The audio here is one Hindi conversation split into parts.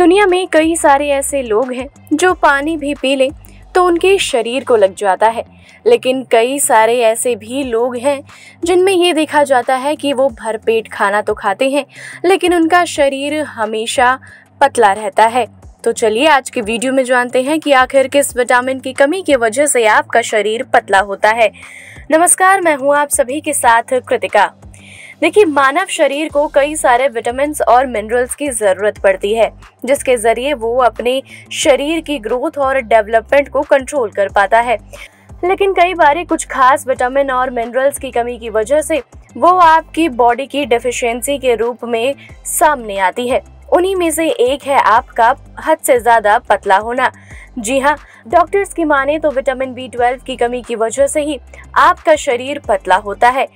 दुनिया में कई सारे ऐसे लोग हैं जो पानी भी पी लें तो उनके शरीर को लग जाता है, लेकिन कई सारे ऐसे भी लोग हैं जिनमें ये देखा जाता है कि वो भरपेट खाना तो खाते हैं लेकिन उनका शरीर हमेशा पतला रहता है। तो चलिए आज की वीडियो में जानते हैं कि आखिर किस विटामिन की कमी की वजह से आपका शरीर पतला होता है। नमस्कार, मैं हूँ आप सभी के साथ कृतिका। देखिए, मानव शरीर को कई सारे विटामिन और मिनरल्स की ज़रूरत पड़ती है, जिसके ज़रिए वो अपने शरीर की ग्रोथ और डेवलपमेंट को कंट्रोल कर पाता है। लेकिन कई बार कुछ खास विटामिन और मिनरल्स की कमी की वजह से वो आपकी बॉडी की डेफिशिएंसी के रूप में सामने आती है। उन्हीं में से एक है आपका हद से ज़्यादा पतला होना। जी हाँ, डॉक्टर्स की माने तो विटामिन B12 की कमी की वजह से ही आपका शरीर पतला होता है।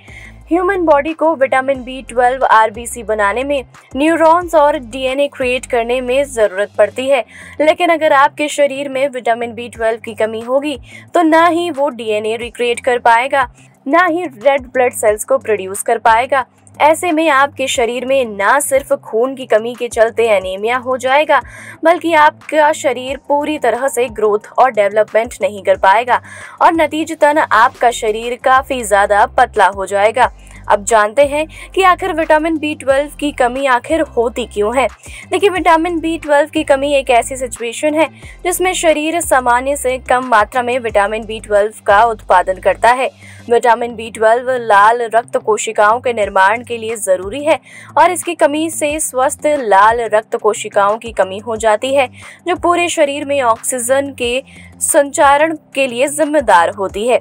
ह्यूमन बॉडी को विटामिन B12 RBC बनाने में, न्यूरॉन्स और DNA क्रिएट करने में ज़रूरत पड़ती है। लेकिन अगर आपके शरीर में विटामिन B12 की कमी होगी तो ना ही वो DNA रिक्रिएट कर पाएगा, ना ही रेड ब्लड सेल्स को प्रोड्यूस कर पाएगा। ऐसे में आपके शरीर में ना सिर्फ खून की कमी के चलते एनीमिया हो जाएगा, बल्कि आपका शरीर पूरी तरह से ग्रोथ और डेवलपमेंट नहीं कर पाएगा और नतीजतन आपका शरीर काफ़ी ज़्यादा पतला हो जाएगा। अब जानते हैं कि आखिर विटामिन B12 की कमी आखिर होती क्यों है। देखिए, विटामिन B12 की कमी एक ऐसी सिचुएशन है जिसमें शरीर सामान्य से कम मात्रा में विटामिन B12 का उत्पादन करता है। विटामिन B12 लाल रक्त कोशिकाओं के निर्माण के लिए ज़रूरी है और इसकी कमी से स्वस्थ लाल रक्त कोशिकाओं की कमी हो जाती है, जो पूरे शरीर में ऑक्सीजन के संचारण के लिए जिम्मेदार होती है।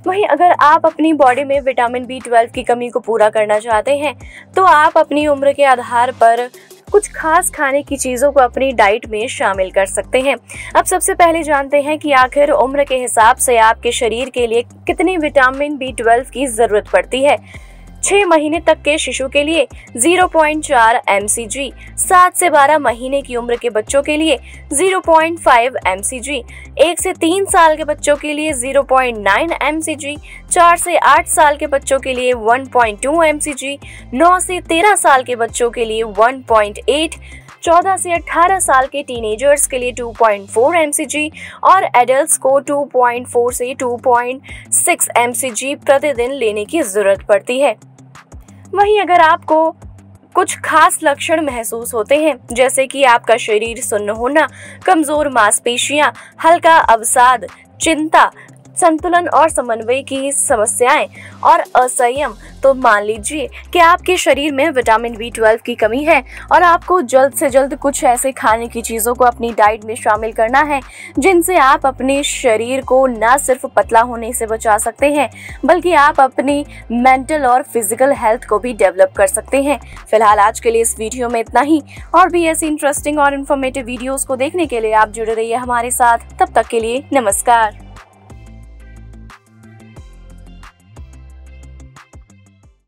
वहीं अगर आप अपनी बॉडी में विटामिन B12 की कमी को पूरा करना चाहते हैं तो आप अपनी उम्र के आधार पर कुछ खास खाने की चीज़ों को अपनी डाइट में शामिल कर सकते हैं। अब सबसे पहले जानते हैं कि आखिर उम्र के हिसाब से आपके शरीर के लिए कितनी विटामिन B12 की ज़रूरत पड़ती है। 6 महीने तक के शिशु के लिए 0.4 mcg, 7 से 12 महीने की उम्र के बच्चों के लिए 0.5 mcg, 1 से 3 साल के बच्चों के लिए 0.9 mcg, 4 से 8 साल के बच्चों के लिए 1.2 mcg, 9 से 13 साल के बच्चों के लिए 1.8, 14 से 18 साल के टीनेजर्स के लिए 2.4 mcg और एडल्ट्स को 2.4 से 2.6 mcg प्रतिदिन लेने की ज़रूरत पड़ती है। वहीं अगर आपको कुछ खास लक्षण महसूस होते हैं, जैसे कि आपका शरीर सुन्न होना, कमज़ोर मांसपेशियां, हल्का अवसाद, चिंता, संतुलन और समन्वय की समस्याएं और असंयम, तो मान लीजिए कि आपके शरीर में विटामिन B12 की कमी है और आपको जल्द से जल्द कुछ ऐसे खाने की चीज़ों को अपनी डाइट में शामिल करना है जिनसे आप अपने शरीर को ना सिर्फ पतला होने से बचा सकते हैं, बल्कि आप अपनी मेंटल और फिजिकल हेल्थ को भी डेवलप कर सकते हैं। फिलहाल आज के लिए इस वीडियो में इतना ही। और भी ऐसी इंटरेस्टिंग और इन्फॉर्मेटिव वीडियोज़ को देखने के लिए आप जुड़े रहिए हमारे साथ। तब तक के लिए नमस्कार।